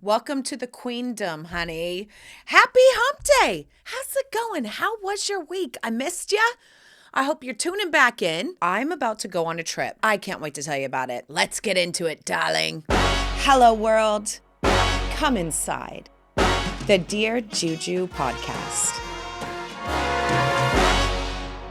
Welcome to the queendom, honey. Happy hump day. How's it going? How was your week? I missed ya. I hope you're tuning back in. I'm about to go on a trip. I can't wait to tell you about it. Let's get into it, darling. Hello, world. Come inside the Dear Juju podcast.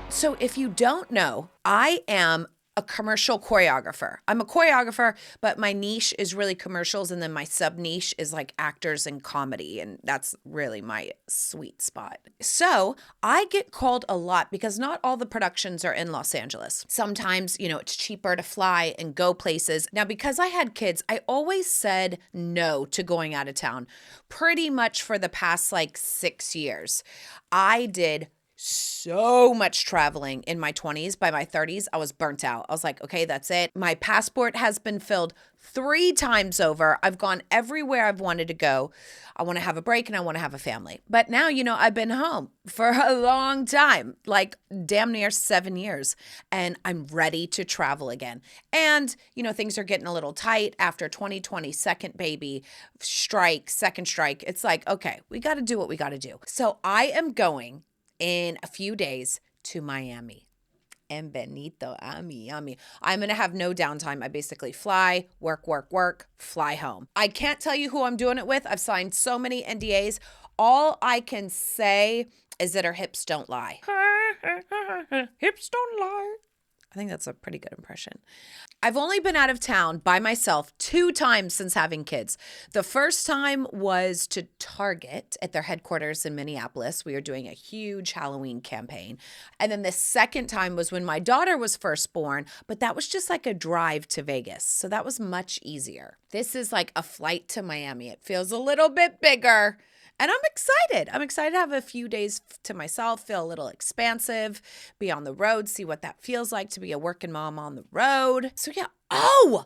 So if you don't know, I am a commercial choreographer. I'm a choreographer, but my niche is really commercials, and then my sub niche is like actors and comedy, and that's really my sweet spot. So I get called a lot because not all the productions are in Los Angeles. Sometimes, it's cheaper to fly and go places. Now, because I had kids, I always said no to going out of town pretty much for the past 6 years. I did so much traveling in my 20s. By my 30s, I was burnt out. I was like, okay, that's it. My passport has been filled 3 times over. I've gone everywhere I've wanted to go. I want to have a break and I want to have a family. But now, I've been home for a long time, damn near 7 years, and I'm ready to travel again. And, things are getting a little tight after 2020, second baby, second strike. It's like, okay, we got to do what we got to do. So I am going in a few days to Miami. En Benito, ami. I'm going to have no downtime. I basically fly, work, fly home. I can't tell you who I'm doing it with. I've signed so many NDAs. All I can say is that her hips don't lie. Hips don't lie. I think that's a pretty good impression. I've only been out of town by myself 2 times since having kids. The first time was to Target at their headquarters in Minneapolis. We were doing a huge Halloween campaign. And then the second time was when my daughter was first born, but that was just like a drive to Vegas. So that was much easier. This is like a flight to Miami. It feels a little bit bigger. And I'm excited. I'm excited to have a few days to myself, feel a little expansive, be on the road, see what that feels like to be a working mom on the road. So yeah. Oh,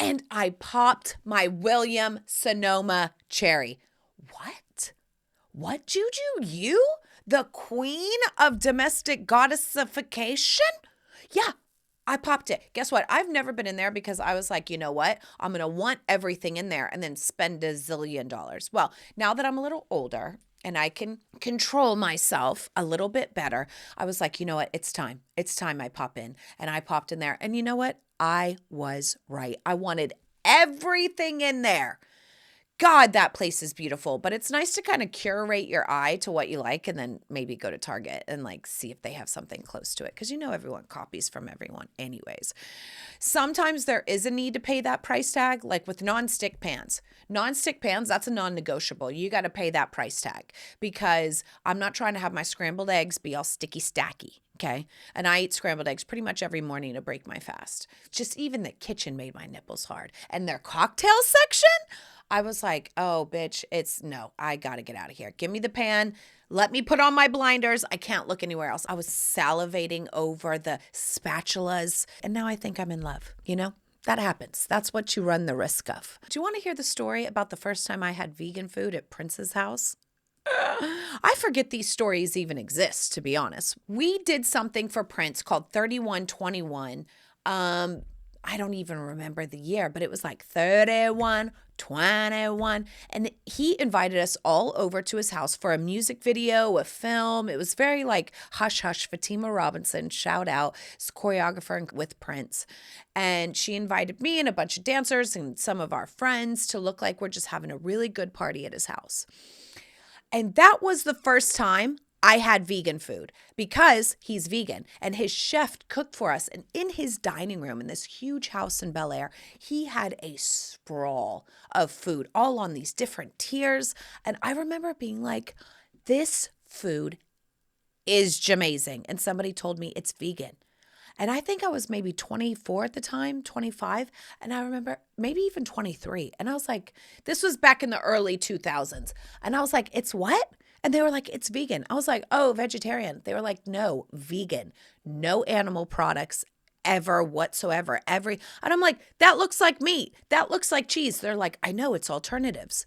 and I popped my Williams Sonoma cherry. What, Juju? You? The queen of domestic goddessification? Yeah. I popped it. Guess what? I've never been in there because I was like, you know what? I'm going to want everything in there and then spend $1 zillion. Well, now that I'm a little older and I can control myself a little bit better, I was like, you know what? It's time. It's time I pop in. And I popped in there. And you know what? I was right. I wanted everything in there. God, that place is beautiful, but it's nice to kind of curate your eye to what you like and then maybe go to Target and see if they have something close to it because everyone copies from everyone anyways. Sometimes there is a need to pay that price tag, like with nonstick pans. Nonstick pans, that's a non-negotiable. You got to pay that price tag because I'm not trying to have my scrambled eggs be all sticky stacky. Okay. And I eat scrambled eggs pretty much every morning to break my fast. Just even the kitchen made my nipples hard. And their cocktail section, I was like, oh, bitch, I got to get out of here. Give me the pan. Let me put on my blinders. I can't look anywhere else. I was salivating over the spatulas. And now I think I'm in love. That happens. That's what you run the risk of. Do you want to hear the story about the first time I had vegan food at Prince's house? I forget these stories even exist, to be honest. We did something for Prince called 3121. I don't even remember the year, but it was like 3121. And he invited us all over to his house for a music video, a film. It was very hush hush. Fatima Robinson, shout out, is choreographer with Prince. And she invited me and a bunch of dancers and some of our friends to look like we're just having a really good party at his house. And that was the first time I had vegan food because he's vegan and his chef cooked for us. And in his dining room in this huge house in Bel Air, he had a sprawl of food all on these different tiers. And I remember being like, this food is amazing. And somebody told me it's vegan. And I think I was maybe 24 at the time, 25. And I remember maybe even 23. And I was like, this was back in the early 2000s. And I was like, it's what? And they were like, it's vegan. I was like, oh, vegetarian. They were like, no, vegan. No animal products ever whatsoever. And I'm like, that looks like meat. That looks like cheese. They're like, I know, it's alternatives.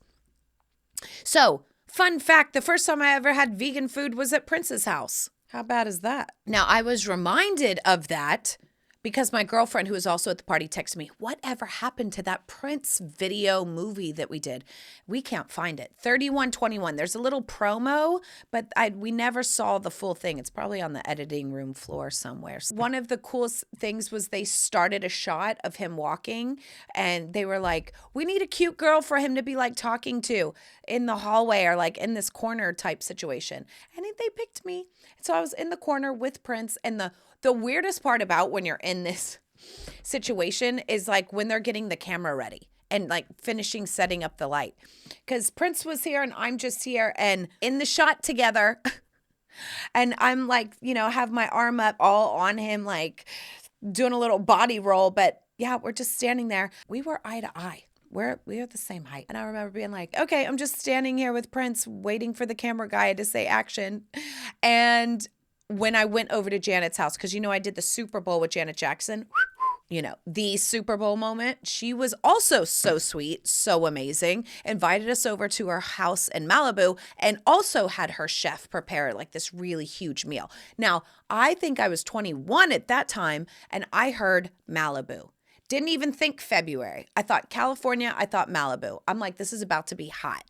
So, fun fact, the first time I ever had vegan food was at Prince's house. How bad is that? Now, I was reminded of that because my girlfriend, who was also at the party, texted me, whatever happened to that Prince video movie that we did? We can't find it. 3121. There's a little promo, but we never saw the full thing. It's probably on the editing room floor somewhere. One of the coolest things was they started a shot of him walking, and they were like, we need a cute girl for him to be like talking to in the hallway or like in this corner type situation. And they picked me. So I was in the corner with Prince, and the weirdest part about when you're in this situation is like when they're getting the camera ready and like finishing setting up the light. Because Prince was here and I'm just here and in the shot together. And I'm like, have my arm up all on him, like doing a little body roll. But yeah, we're just standing there. We were eye to eye. We are the same height. And I remember being like, okay, I'm just standing here with Prince waiting for the camera guy to say action. And when I went over to Janet's house, because I did the Super Bowl with Janet Jackson, the Super Bowl moment, she was also so sweet, so amazing, invited us over to her house in Malibu and also had her chef prepare like this really huge meal. Now, I think I was 21 at that time and I heard Malibu. Didn't even think February. I thought California, I thought Malibu. I'm like, this is about to be hot.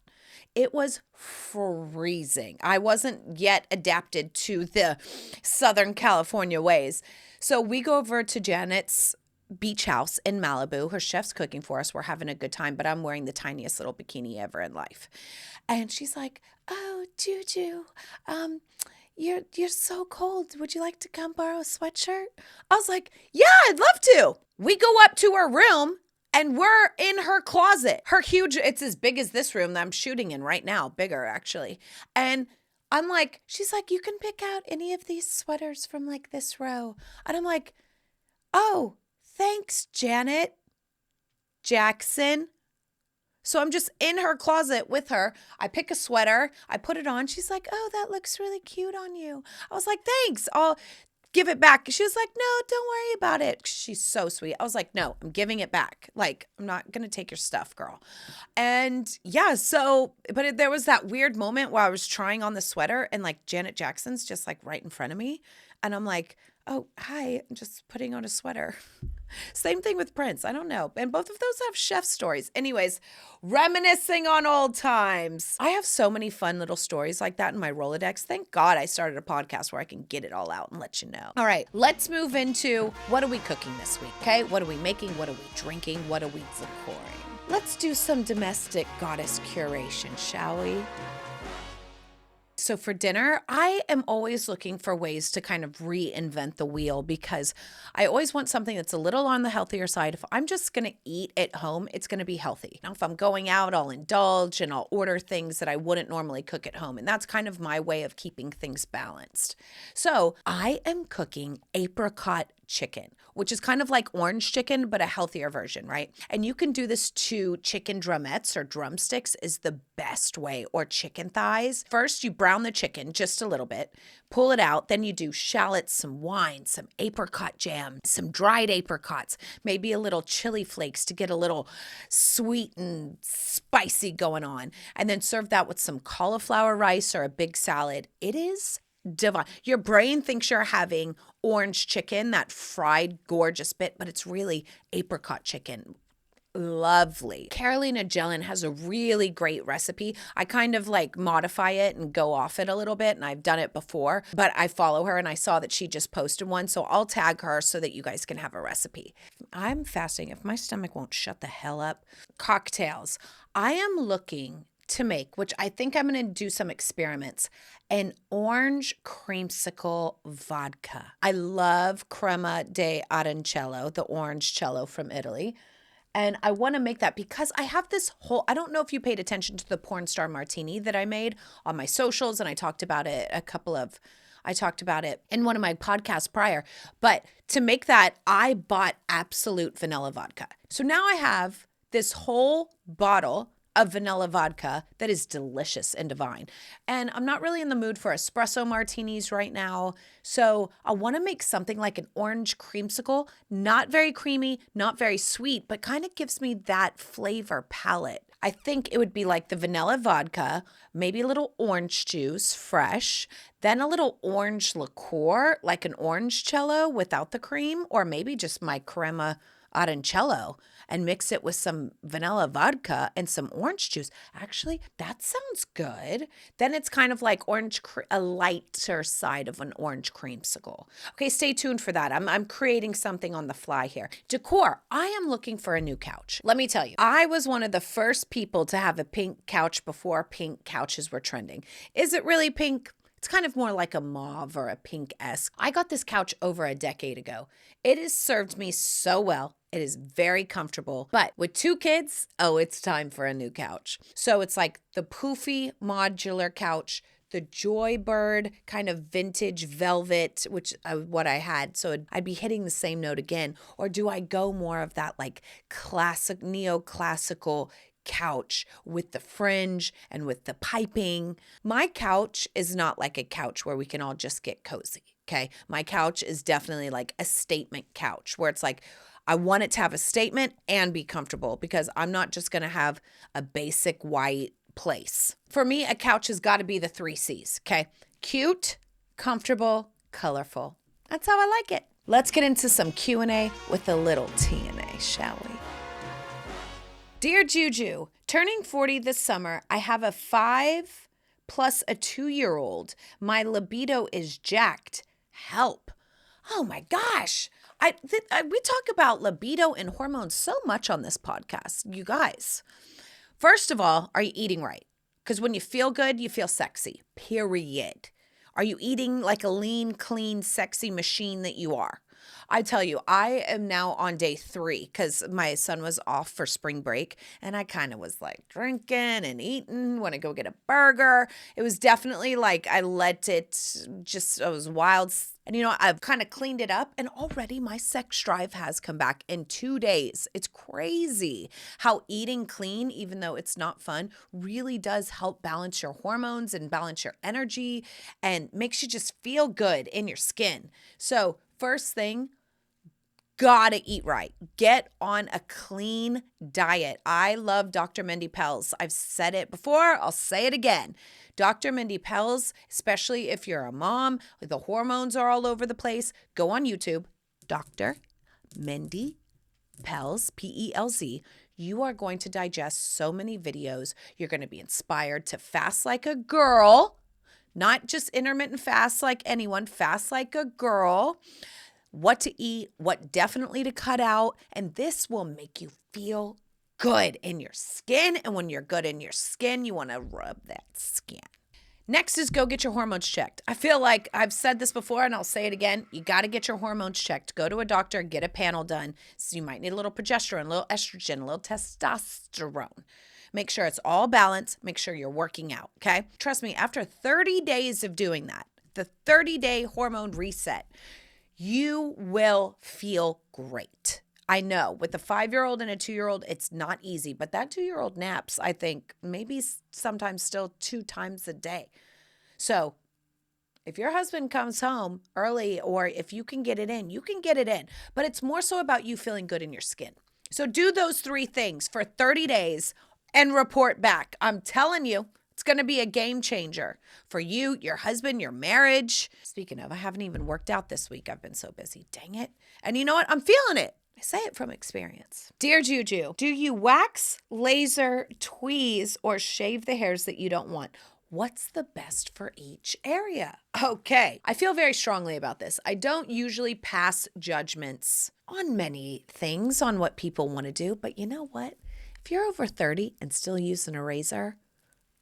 It was freezing. I wasn't yet adapted to the Southern California ways. So we go over to Janet's beach house in Malibu. Her chef's cooking for us. We're having a good time, but I'm wearing the tiniest little bikini ever in life. And she's like, oh, Juju, you're so cold. Would you like to come borrow a sweatshirt? I was like, yeah, I'd love to. We go up to her room and we're in her closet. Her huge, it's as big as this room that I'm shooting in right now, bigger actually. And I'm like, she's like, you can pick out any of these sweaters from like this row. And I'm like, oh, thanks, Janet Jackson. So I'm just in her closet with her. I pick a sweater. I put it on. She's like, oh, that looks really cute on you. I was like, thanks. I'll give it back. She was like, no, don't worry about it. She's so sweet. I was like, no, I'm giving it back. Like, I'm not going to take your stuff, girl. And yeah, but there was that weird moment while I was trying on the sweater and like Janet Jackson's just like right in front of me. And I'm like, oh, hi, I'm just putting on a sweater. Same thing with Prince. I don't know. And both of those have chef stories. Anyways, reminiscing on old times. I have so many fun little stories like that in my Rolodex. Thank God I started a podcast where I can get it all out and let you know. All right, let's move into what are we cooking this week, okay? What are we making? What are we drinking? What are we decoring? Let's do some domestic goddess curation, shall we? So for dinner, I am always looking for ways to kind of reinvent the wheel because I always want something that's a little on the healthier side. If I'm just going to eat at home, it's going to be healthy. Now, if I'm going out, I'll indulge and I'll order things that I wouldn't normally cook at home. And that's kind of my way of keeping things balanced. So I am cooking apricot chicken, which is kind of like orange chicken, but a healthier version, right? And you can do this to chicken drumettes or drumsticks is the best way, or chicken thighs. First, you brown the chicken just a little bit, pull it out. Then you do shallots, some wine, some apricot jam, some dried apricots, maybe a little chili flakes to get a little sweet and spicy going on. And then serve that with some cauliflower rice or a big salad. It is divine. Your brain thinks you're having orange chicken, that fried gorgeous bit, but it's really apricot chicken. Lovely. Carolina Gelen has a really great recipe. I kind of like modify it and go off it a little bit, and I've done it before, but I follow her and I saw that she just posted one, so I'll tag her so that you guys can have a recipe. I'm fasting. If my stomach won't shut the hell up. Cocktails. I am looking to make, which I think I'm going to do some experiments, an orange creamsicle vodka. I love crema di arancello, the orange cello from Italy. And I want to make that because I have this whole, I don't know if you paid attention to the porn star martini that I made on my socials, and I talked about it I talked about it in one of my podcasts prior. But to make that, I bought Absolute vanilla vodka. So now I have this whole bottle of vanilla vodka that is delicious and divine. And I'm not really in the mood for espresso martinis right now. So I want to make something like an orange creamsicle, not very creamy, not very sweet, but kind of gives me that flavor palette. I think it would be like the vanilla vodka, maybe a little orange juice, fresh, then a little orange liqueur, like an orange cello without the cream, or maybe just my crema aranchello and mix it with some vanilla vodka and some orange juice. Actually, that sounds good. Then it's kind of like a lighter side of an orange creamsicle. Okay, stay tuned for that. I'm creating something on the fly here. Decor, I am looking for a new couch. Let me tell you, I was one of the first people to have a pink couch before pink couches were trending. Is it really pink? It's kind of more like a mauve or a pink-esque. I got this couch over a decade ago. It has served me so well. It is very comfortable. But with 2 kids, it's time for a new couch. So it's like the poofy modular couch, the Joybird kind of vintage velvet, which what I had. So I'd be hitting the same note again. Or do I go more of that like classic, neoclassical couch with the fringe and with the piping? My couch is not like a couch where we can all just get cozy, okay? My couch is definitely like a statement couch where it's like, I want it to have a statement and be comfortable because I'm not just going to have a basic white place. For me, a couch has got to be the 3 C's, okay? Cute, comfortable, colorful. That's how I like it. Let's get into some Q&A with a little T&A, shall we? Dear Juju, turning 40 this summer, I have a 5 plus a 2-year-old. My libido is jacked. Help. Oh my gosh. We talk about libido and hormones so much on this podcast, you guys. First of all, are you eating right? Because when you feel good, you feel sexy, period. Are you eating like a lean, clean, sexy machine that you are? I tell you, I am now on day 3 because my son was off for spring break and I kind of was like drinking and eating, want to go get a burger. It was definitely like I let it just, it was wild. And I've kind of cleaned it up and already my sex drive has come back in 2 days. It's crazy how eating clean, even though it's not fun, really does help balance your hormones and balance your energy and makes you just feel good in your skin. So first thing, gotta eat right. Get on a clean diet. I love Dr. Mindy Pell's. I've said it before. I'll say it again. Dr. Mindy Pell's, especially if you're a mom, the hormones are all over the place, go on YouTube, Dr. Mindy Pell's, P-E-L-Z. You are going to digest so many videos. You're going to be inspired to fast like a girl, not just intermittent fast like anyone, fast like a girl. What to eat, what definitely to cut out, and this will make you feel good in your skin. And when you're good in your skin, you want to rub that skin. Next is go get your hormones checked. I feel like I've said this before and I'll say it again. You got to get your hormones checked. Go to a doctor, get a panel done. So you might need a little progesterone, a little estrogen, a little testosterone. Make sure it's all balanced. Make sure you're working out, okay? Trust me, after 30 days of doing that, the 30-day hormone reset, you will feel great. I know with a 5-year-old and a 2-year-old, it's not easy, but that 2-year-old naps, I think, maybe sometimes still 2 times a day. So if your husband comes home early or if you can get it in, you can get it in. But it's more so about you feeling good in your skin. So do those 3 things for 30 days and report back. I'm telling you, it's going to be a game changer for you, your husband, your marriage. Speaking of, I haven't even worked out this week. I've been so busy. Dang it. And you know what? I'm feeling it. I say it from experience. Dear Juju, do you wax, laser, tweeze, or shave the hairs that you don't want? What's the best for each area? Okay, I feel very strongly about this. I don't usually pass judgments on many things, on what people want to do, but you know what? If you're over 30 and still using a razor,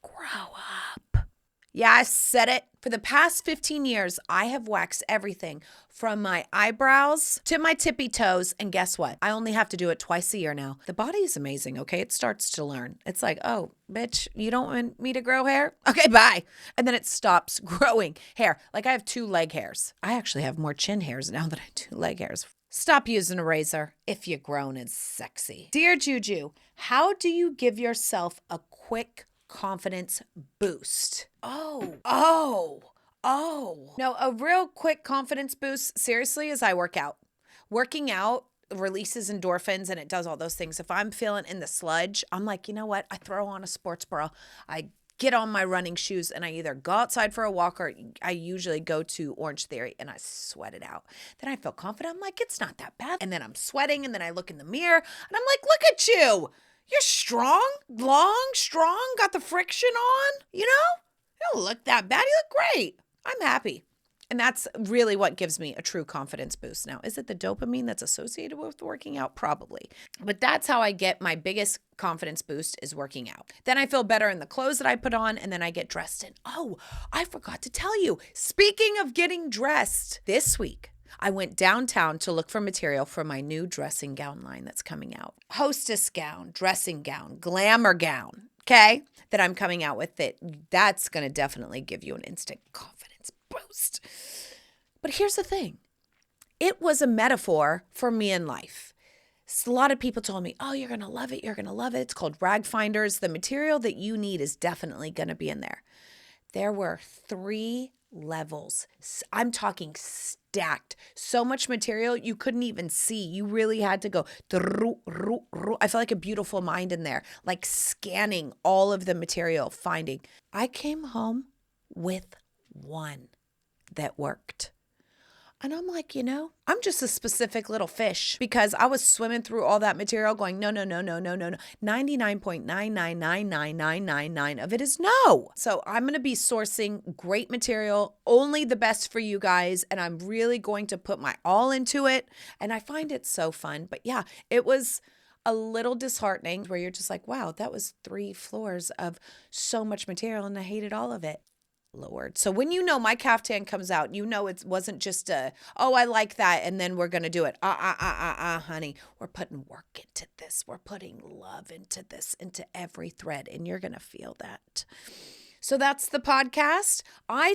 grow up. Yeah, I said it. For the past 15 years, I have waxed everything from my eyebrows to my tippy toes. And guess what? I only have to do it twice a year now. The body is amazing, okay? It starts to learn. It's like, oh, bitch, you don't want me to grow hair? Okay, bye. And then it stops growing hair. Like I have 2 leg hairs. I actually have more chin hairs now than I do leg hairs. Stop using a razor if you're grown and sexy. Dear Juju, how do you give yourself a quick confidence boost? Oh. No, a real quick confidence boost, seriously, is I work out. Working out releases endorphins and it does all those things. If I'm feeling in the sludge, I'm like, you know what? I throw on a sports bra. I get on my running shoes and I either go outside for a walk or I usually go to Orange Theory and I sweat it out. Then I feel confident. I'm like, it's not that bad. And then I'm sweating and then I look in the mirror and I'm like, look at you. You're strong, long, strong, got the friction on, you know? You don't look that bad. You look great. I'm happy. And that's really what gives me a true confidence boost. Now, is it the dopamine that's associated with working out? Probably. But that's how I get my biggest confidence boost is working out. Then I feel better in the clothes that I put on and then I get dressed in. Oh, I forgot to tell you. Speaking of getting dressed, this week, I went downtown to look for material for my new dressing gown line that's coming out. Hostess gown, dressing gown, glamour gown, okay? That I'm coming out with that's going to definitely give you an instant confidence boost. But here's the thing. It was a metaphor for me in life. A lot of people told me, oh, you're going to love it. You're going to love it. It's called Rag Finders. The material that you need is definitely going to be in there. There were 3 levels. I'm talking stacked. So much material you couldn't even see. You really had to go. I felt like a beautiful mind in there, like scanning all of the material, finding. I came home with one that worked. And I'm like, I'm just a specific little fish because I was swimming through all that material going, no. 99.9999999 of it is no. So I'm going to be sourcing great material, only the best for you guys. And I'm really going to put my all into it. And I find it so fun. But yeah, it was a little disheartening where you're just like, wow, that was 3 floors of so much material and I hated all of it. Lord. So when my caftan comes out, it wasn't just I like that and then we're going to do it. Honey, we're putting work into this. We're putting love into this, into every thread, and you're going to feel that. So that's the podcast.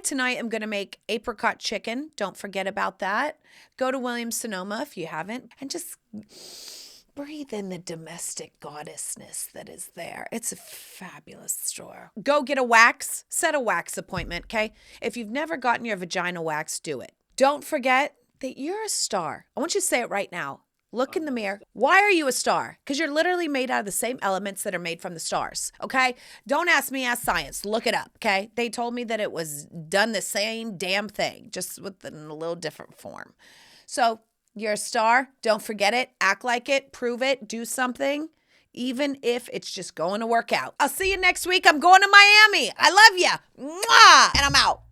Tonight am going to make apricot chicken. Don't forget about that. Go to Williams Sonoma if you haven't and just breathe in the domestic goddessness that is there. It's a fabulous store. Go get a wax. Set a wax appointment, okay? If you've never gotten your vagina waxed, do it. Don't forget that you're a star. I want you to say it right now. Look in the mirror. Why are you a star? Because you're literally made out of the same elements that are made from the stars, okay? Don't ask me, ask science. Look it up, okay? They told me that it was done the same damn thing, just in a little different form. So, you're a star. Don't forget it. Act like it. Prove it. Do something. Even if it's just going to work out. I'll see you next week. I'm going to Miami. I love you. Mwah! And I'm out.